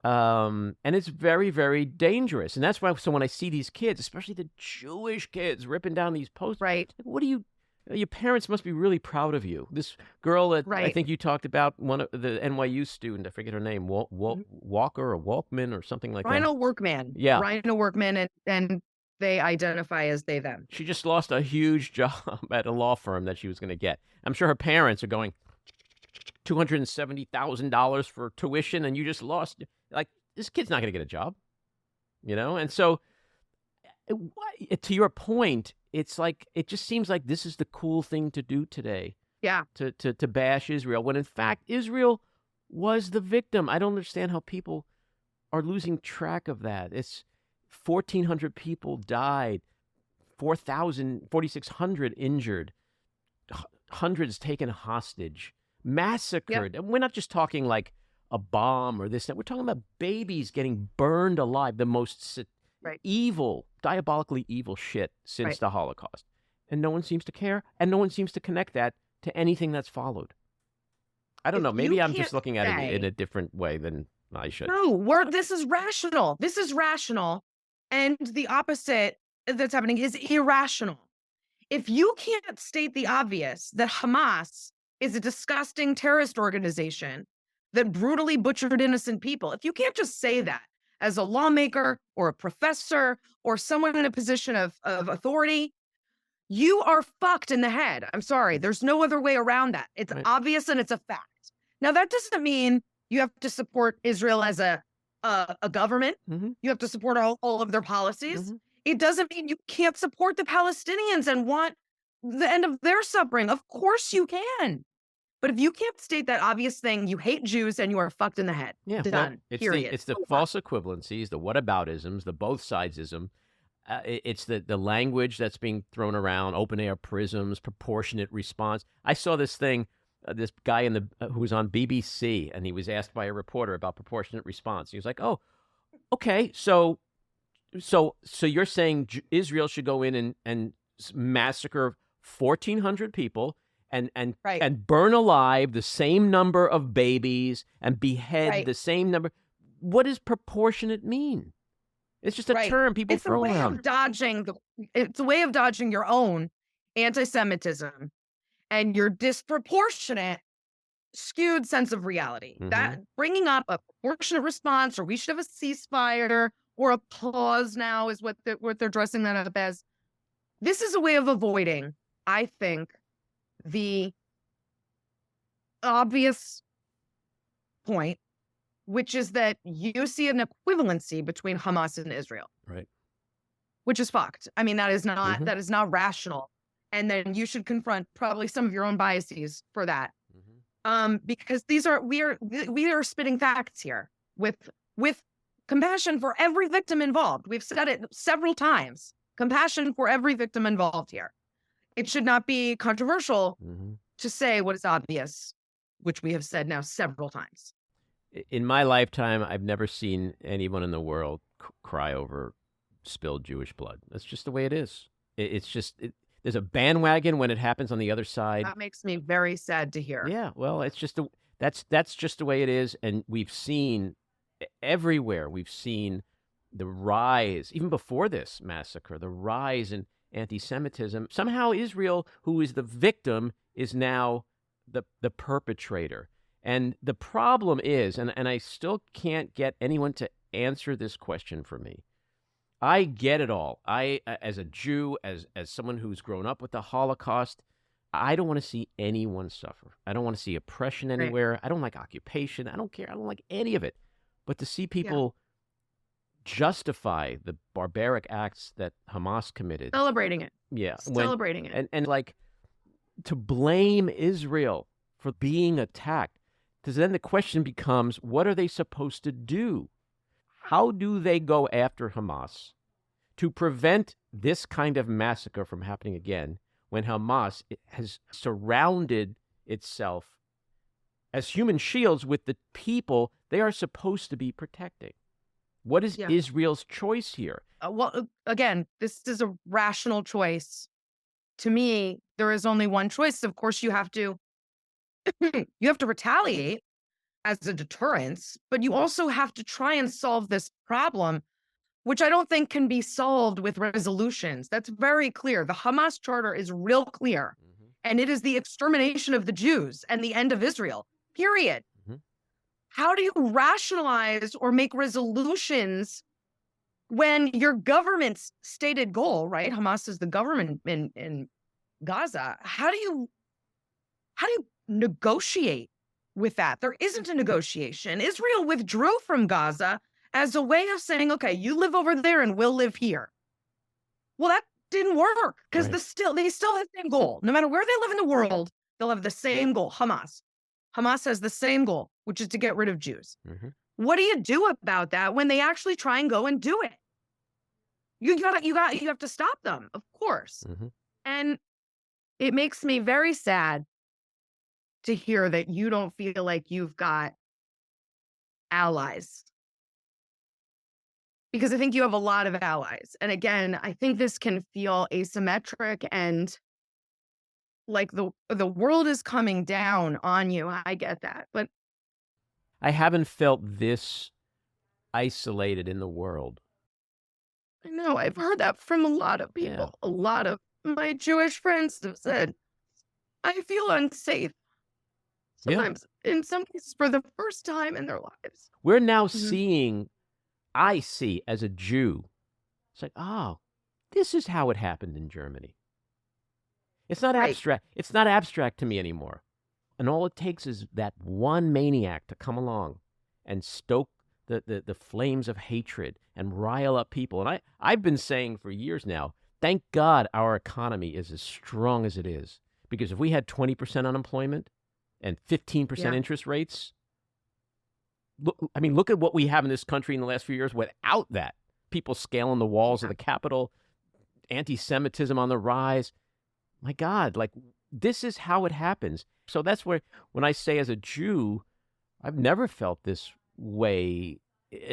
And it's very, very dangerous. And that's why, so when I see these kids, especially the Jewish kids, ripping down these posts, what do your parents must be really proud of you. This girl that I think you talked about, one of the NYU student, I forget her name, Walker or Walkman or something like that. Rhino Workman. Yeah. Rhino Workman, and they identify as they, them. She just lost a huge job at a law firm that she was going to get. I'm sure her parents are going, $270,000 for tuition, and you just lost. Like, this kid's not going to get a job, you know? And so, to your point, it's like, it just seems like this is the cool thing to do today. Yeah. To bash Israel, when in fact, Israel was the victim. I don't understand how people are losing track of that. It's 1,400 people died, 4,600 injured, hundreds taken hostage, massacred. And we're not just talking like a bomb or this, that. We're talking about babies getting burned alive, the most evil, diabolically evil shit since the Holocaust. and no one seems to care, and no one seems to connect that to anything that's followed. I don't know. Maybe I'm just looking at it in a different way than I should. No, this is rational. This is rational. And the opposite that's happening is irrational. If you can't state the obvious that Hamas is a disgusting terrorist organization that brutally butchered innocent people, if you can't just say that as a lawmaker or a professor or someone in a position of authority, you are fucked in the head. I'm sorry. There's no other way around that. It's obvious and it's a fact. Now, that doesn't mean you have to support Israel as a government. Mm-hmm. You have to support all of their policies. Mm-hmm. It doesn't mean you can't support the Palestinians and want the end of their suffering. Of course you can. But if you can't state that obvious thing, you hate Jews and you are fucked in the head. Yeah, done. Well, Period. It's the false equivalencies, the whataboutisms, the both sidesism. It's the language that's being thrown around, open air prisms, proportionate response. I saw this thing, this guy who was on BBC, and he was asked by a reporter about proportionate response. He was like, "Oh, okay, so you're saying Israel should go in and massacre 1,400 people and burn alive the same number of babies and behead the same number? What does proportionate mean? It's just a term people throw around. It's a way of dodging your own anti-Semitism and your disproportionate, skewed sense of reality. Mm-hmm. That bringing up a proportionate response, or we should have a ceasefire, or a pause now is what they're dressing that up as. This is a way of avoiding, I think, the obvious point, which is that you see an equivalency between Hamas and Israel. Right. Which is fucked. I mean, that is not Mm-hmm. that is not rational. And then you should confront probably some of your own biases for that. Mm-hmm. Because we are spitting facts here with compassion for every victim involved. We've said it several times. Compassion for every victim involved here. It should not be controversial to say what is obvious, which we have said now several times. In my lifetime, I've never seen anyone in the world cry over spilled Jewish blood. That's just the way it is. There's a bandwagon when it happens on the other side. That makes me very sad to hear. Yeah, well, it's just that's just the way it is, and we've seen everywhere. We've seen the rise, even before this massacre, the rise in anti-Semitism. Somehow Israel, who is the victim, is now the perpetrator. And the problem is, and I still can't get anyone to answer this question for me. I get it all. I, as a Jew, as someone who's grown up with the Holocaust, I don't want to see anyone suffer. I don't want to see oppression anywhere. Right. I don't like occupation. I don't care. I don't like any of it. But to see people justify the barbaric acts that Hamas committed. Celebrating it. Yeah. Celebrating it. And like to blame Israel for being attacked. Because then the question becomes, what are they supposed to do? How do they go after Hamas to prevent this kind of massacre from happening again when Hamas has surrounded itself as human shields with the people they are supposed to be protecting? What is Israel's choice here? Well, again, this is a rational choice. To me, there is only one choice. Of course, you have to retaliate as a deterrence, but you also have to try and solve this problem, which I don't think can be solved with resolutions. That's very clear. The Hamas charter is real clear, and it is the extermination of the Jews and the end of Israel, period. How do you rationalize or make resolutions when your government's stated goal, right? Hamas is the government in Gaza. How do you negotiate with that? There isn't a negotiation. Israel withdrew from Gaza as a way of saying, okay, you live over there and we'll live here. Well, that didn't work because they still have the same goal. No matter where they live in the world, they'll have the same goal. Hamas has the same goal, which is to get rid of Jews. What do you do about that when they actually try and go and do it? You have to stop them, of course. And it makes me very sad to hear that you don't feel like you've got allies because I think you have a lot of allies. And again, I think this can feel asymmetric and like the world is coming down on you. I get that. But I haven't felt this isolated in the world. I know I've heard that from a lot of people. A lot of my Jewish friends have said, I feel unsafe. Sometimes, in some cases, for the first time in their lives. We're now seeing, I see as a Jew, it's like, oh, this is how it happened in Germany. It's not abstract. It's not abstract to me anymore. And all it takes is that one maniac to come along and stoke the flames of hatred and rile up people. And I've been saying for years now, thank God our economy is as strong as it is. Because if we had 20% unemployment and 15% interest rates, look at what we have in this country in the last few years without that. People scaling the walls of the Capitol, anti-Semitism on the rise. My God, like, this is how it happens. So that's where, when I say as a Jew, I've never felt this way,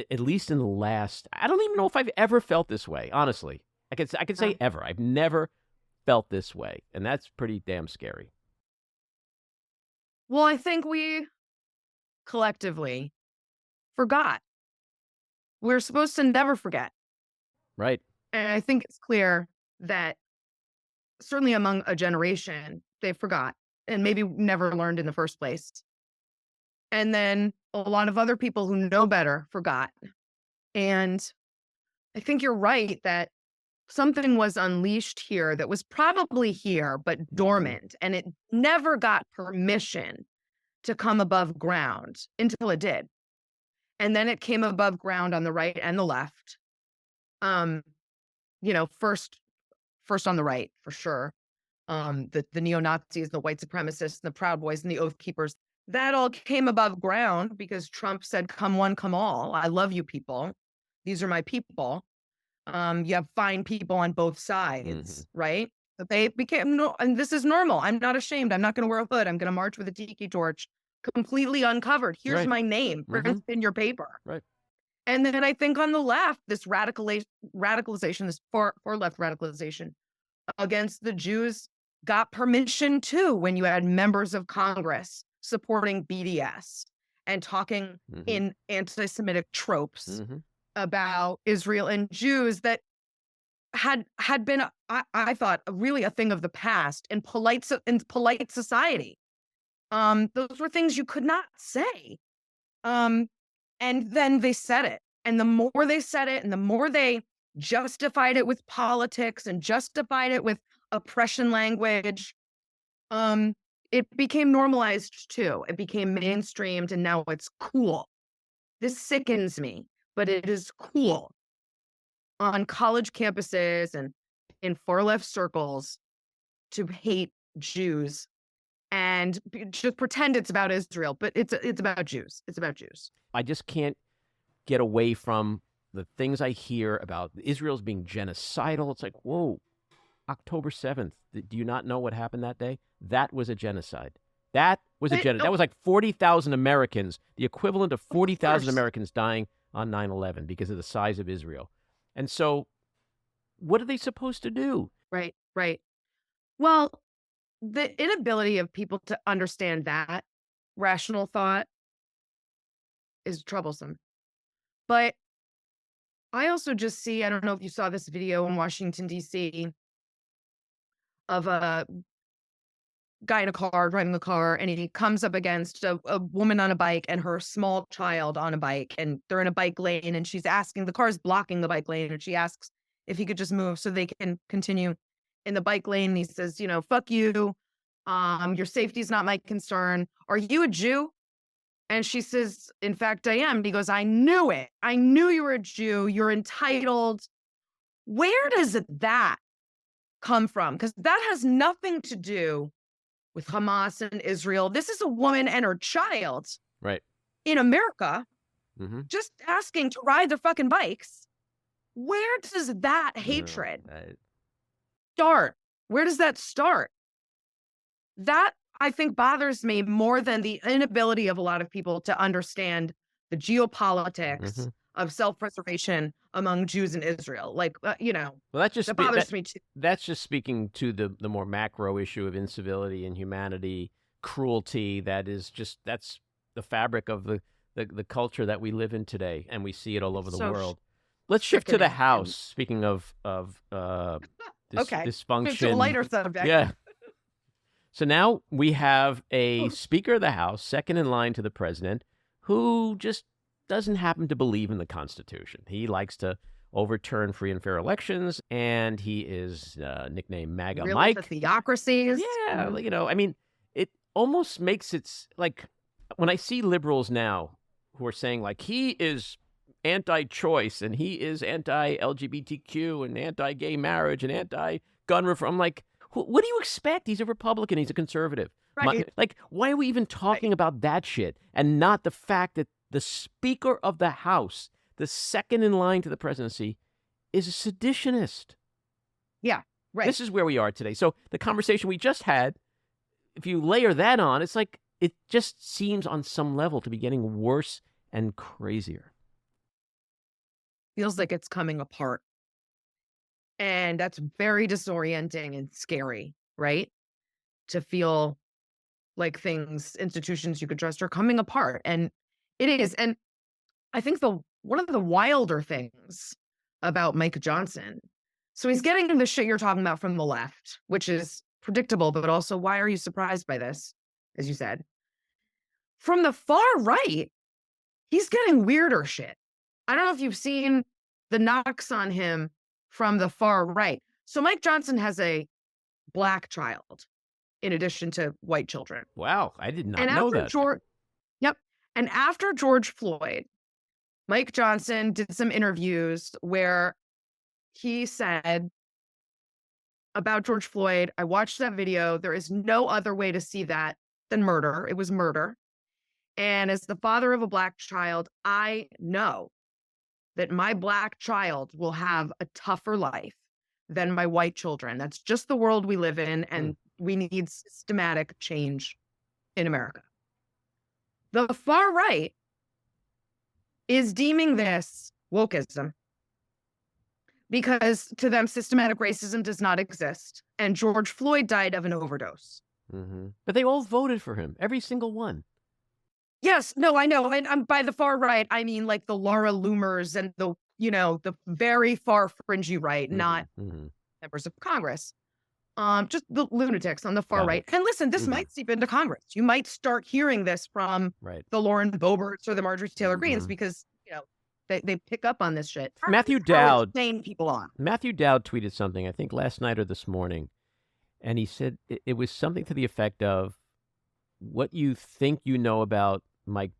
at least in the last, I don't even know if I've ever felt this way, honestly. I could say ever. I've never felt this way, and that's pretty damn scary. Well, I think we collectively forgot. We're supposed to never forget. Right. And I think it's clear that certainly among a generation, they forgot and maybe never learned in the first place. And then a lot of other people who know better forgot. And I think you're right that something was unleashed here that was probably here, but dormant, and it never got permission to come above ground until it did. And then it came above ground on the right and the left. First on the right, for sure. The neo-Nazis, the white supremacists, the Proud Boys, and the Oath Keepers. That all came above ground because Trump said, come one, come all. I love you people. These are my people. You have fine people on both sides, right? But they became, and this is normal. I'm not ashamed. I'm not going to wear a hood. I'm going to march with a tiki torch, completely uncovered. Here's my name, printed in your paper. Right. And then I think on the left, this radicalization, this far left radicalization against the Jews got permission too when you had members of Congress supporting BDS and talking in anti-Semitic tropes about Israel and Jews that had been, I thought, really a thing of the past in polite society. Those were things you could not say. And then they said it. And the more they said it and the more they justified it with politics and justified it with oppression language, it became normalized too. It became mainstreamed, and now it's cool. This sickens me, but it is cool on college campuses and in far left circles to hate Jews and just pretend it's about Israel, but it's about Jews. It's about Jews. I just can't get away from the things I hear about Israel's being genocidal. It's like, whoa, October 7th. Do you not know what happened that day? That was a genocide. That was a genocide. That was like 40,000 Americans, the equivalent of 40,000 Americans dying on 9/11 because of the size of Israel. And so what are they supposed to do? Right. Well, the inability of people to understand that rational thought is troublesome. But I also just see, I don't know if you saw this video in Washington, D.C. of a guy in a car, driving the car, and he comes up against a woman on a bike and her small child on a bike, and they're in a bike lane, and she's asking, the car's blocking the bike lane, and she asks if he could just move so they can continue in the bike lane. And he says, fuck you. Your safety is not my concern. Are you a Jew? And she says, in fact, I am. And he goes, I knew it. I knew you were a Jew. You're entitled. Where does that come from? Because that has nothing to do with Hamas and Israel. This is a woman and her child, right, in America, just asking to ride their fucking bikes. Where does that hatred start? Where does that start? That, I think, bothers me more than the inability of a lot of people to understand the geopolitics of self-preservation among Jews in Israel. Like, Well, that bothers me too. that's just speaking to the more macro issue of incivility, inhumanity, cruelty. That's the fabric of the culture that we live in today, and we see it all over the So world. Let's shift to the sickening. House. Speaking of Okay. dysfunction, To a lighter subject. yeah. So now we have a Speaker of the House, second in line to the president, who just doesn't happen to believe in the Constitution. He likes to overturn free and fair elections, and he is nicknamed MAGA Real Mike. with the theocracies. Yeah, I mean, it almost makes it like when I see liberals now who are saying like he is anti-choice and he is anti-LGBTQ and anti-gay marriage and anti-gun reform. I'm like, what do you expect? He's a Republican. He's a conservative. Right. Like, why are we even talking about that shit and not the fact that the Speaker of the House, the second in line to the presidency, is a seditionist? Yeah, right. This is where we are today. So the conversation we just had, if you layer that on, it's like it just seems on some level to be getting worse and crazier. Feels like it's coming apart. And that's very disorienting and scary, right? To feel like institutions you could trust are coming apart. And it is. And I think one of the wilder things about Mike Johnson, so he's getting the shit you're talking about from the left, which is predictable, but also why are you surprised by this, as you said? From the far right, he's getting weirder shit. I don't know if you've seen the knocks on him from the far right. So Mike Johnson has a black child in addition to white children. Wow, I did not know that. And after George Floyd, Mike Johnson did some interviews where he said about George Floyd, I watched that video. There is no other way to see that than murder. It was murder. And as the father of a black child, I know that my black child will have a tougher life than my white children. That's just the world we live in, and we need systematic change in America. The far right is deeming this wokeism because to them, systematic racism does not exist, and George Floyd died of an overdose. Mm-hmm. But they all voted for him, every single one. Yes, no, I know. And I'm by the far right, I mean like the Laura Loomers and the very far fringy right, not members of Congress. Just the lunatics on the far right. And listen, this might seep into Congress. You might start hearing this from the Lauren Boeberts or the Marjorie Taylor Greens because, they pick up on this shit. Matthew Dowd. People on. Matthew Dowd tweeted something, I think last night or this morning, and he said it was something to the effect of, what you think you know about Mike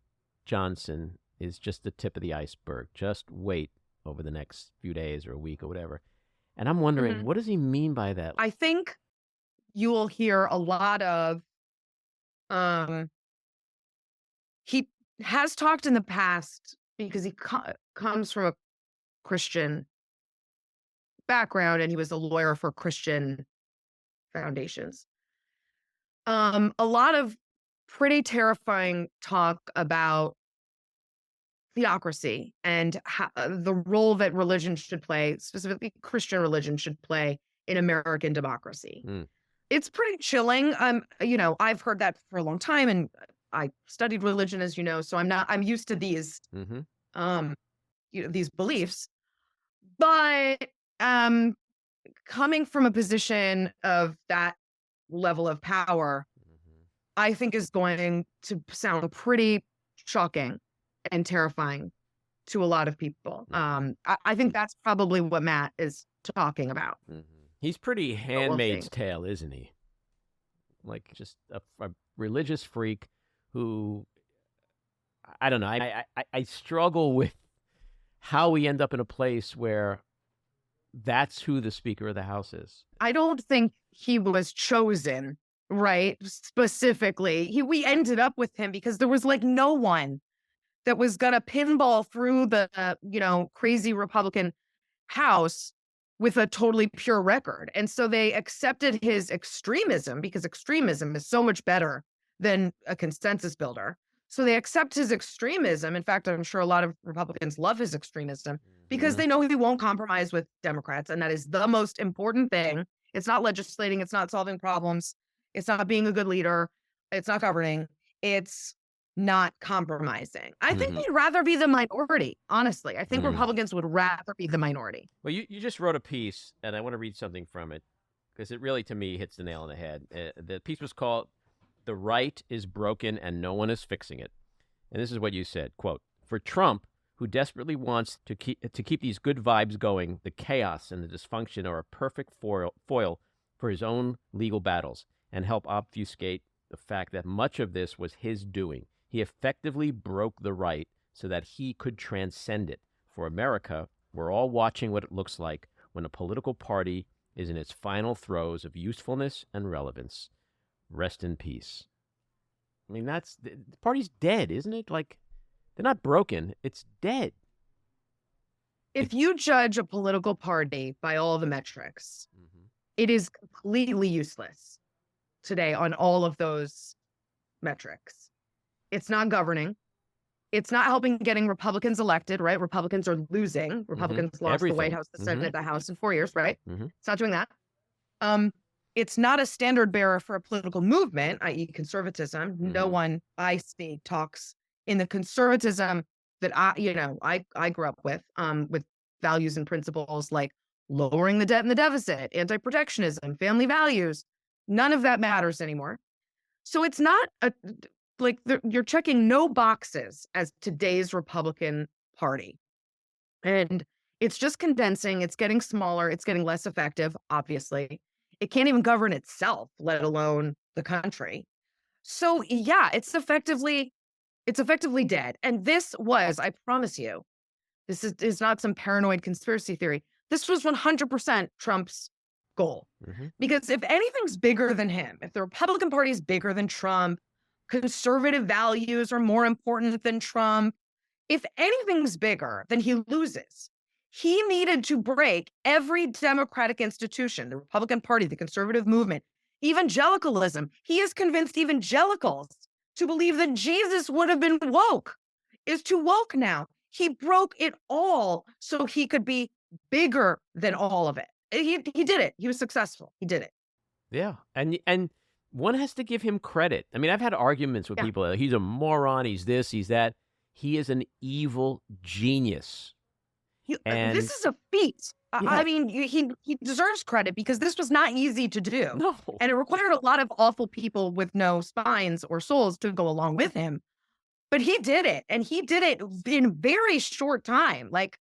Johnson is just the tip of the iceberg. Just wait over the next few days or a week or whatever. And I'm wondering, what does he mean by that? I think you will hear a lot of, he has talked in the past because he comes from a Christian background and he was a lawyer for Christian foundations. A lot of pretty terrifying talk about theocracy and the role that religion should play, specifically Christian religion should play in American democracy. It's pretty chilling. I've heard that for a long time, and I studied religion, as you know, so I'm used to these, these beliefs. But coming from a position of that level of power, I think is going to sound pretty shocking and terrifying to a lot of people. I think that's probably what Matt is talking about. He's pretty Handmaid's Tale, isn't he? Like just a religious freak who, I don't know. I struggle with how we end up in a place where that's who the Speaker of the House is. I don't think he was chosen, right? Specifically, we ended up with him because there was like no one that was gonna pinball through the crazy Republican House with a totally pure record. And so they accepted his extremism because extremism is so much better than a consensus builder. So they accept his extremism. In fact, I'm sure a lot of Republicans love his extremism because they know he won't compromise with Democrats. And that is the most important thing. It's not legislating. It's not solving problems. It's not being a good leader. It's not governing. It's not compromising. I think they'd rather be the minority, honestly. I think Republicans would rather be the minority. Well, you just wrote a piece, and I want to read something from it because it really, to me, hits the nail on the head. The piece was called "The Right is Broken and No One is Fixing It." And this is what you said, quote, "For Trump, who desperately wants to keep these good vibes going, the chaos and the dysfunction are a perfect foil for his own legal battles and help obfuscate the fact that much of this was his doing. He effectively broke the right so that he could transcend it. For America, we're all watching what it looks like when a political party is in its final throes of usefulness and relevance. Rest in peace." I mean, the party's dead, isn't it? Like, they're not broken. It's dead. If you judge a political party by all the metrics, it is completely useless today on all of those metrics. It's not governing. It's not helping getting Republicans elected, right? Republicans are losing. Republicans lost the White House, the Senate, the House in 4 years, right? It's not doing that. It's not a standard bearer for a political movement, i.e. conservatism. No one I speak talks in the conservatism that I grew up with values and principles like lowering the debt and the deficit, anti-protectionism, family values. None of that matters anymore. So it's not you're checking no boxes as today's Republican Party. And it's just condensing. It's getting smaller. It's getting less effective, obviously. It can't even govern itself, let alone the country. So yeah, it's effectively dead. And this was, I promise you, this is not some paranoid conspiracy theory. This was 100% Trump's goal. Because if anything's bigger than him, if the Republican Party is bigger than Trump, conservative values are more important than Trump, if anything's bigger, then he loses. He needed to break every democratic institution, the Republican Party, the conservative movement, evangelicalism. He has convinced evangelicals to believe that Jesus would have been woke, is too woke now. He broke it all so he could be bigger than all of it. He did it. He was successful. He did it. Yeah. And one has to give him credit. I mean, I've had arguments with people. He's a moron. He's this, he's that. He is an evil genius. This is a feat. I mean, he deserves credit because this was not easy to do. No. And it required a lot of awful people with no spines or souls to go along with him. But he did it. And he did it in a very short time. Like,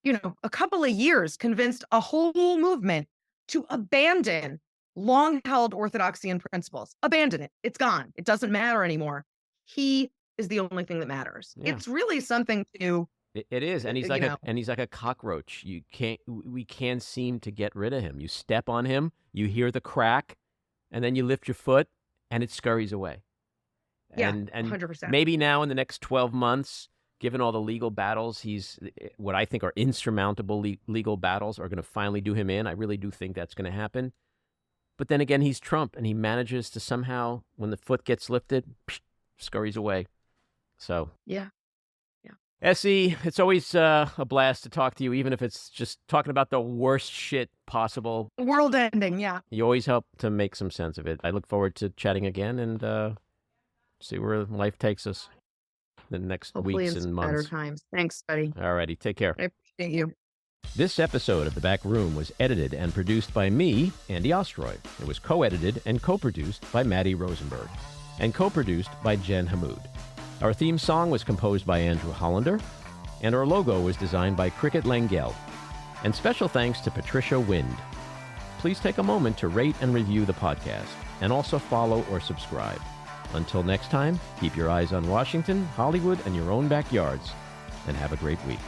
a couple of years, convinced a whole movement to abandon long-held orthodoxy and principles. Abandon it. It's gone. It doesn't matter anymore. He is the only thing that matters. Yeah. It's really something to... It is, and he's like a cockroach. We can't seem to get rid of him. You step on him, you hear the crack, and then you lift your foot, and it scurries away. Yeah, and 100%. Maybe now in the next 12 months, given all the legal battles, what I think are insurmountable legal battles are going to finally do him in. I really do think that's going to happen. But then again, he's Trump, and he manages to somehow, when the foot gets lifted, scurries away. So yeah. S.E., it's always a blast to talk to you, even if it's just talking about the worst shit possible. World ending, yeah. You always help to make some sense of it. I look forward to chatting again and see where life takes us the next weeks and months. Better times. Thanks, buddy. All righty, take care. I appreciate you. This episode of The Back Room was edited and produced by me, Andy Ostroy. It was co-edited and co-produced by Maddie Rosenberg and co-produced by Jen Hammoud. Our theme song was composed by Andrew Hollander, and our logo was designed by Cricket Langell. And special thanks to Patricia Wind. Please take a moment to rate and review the podcast, and also follow or subscribe. Until next time, keep your eyes on Washington, Hollywood, and your own backyards, and have a great week.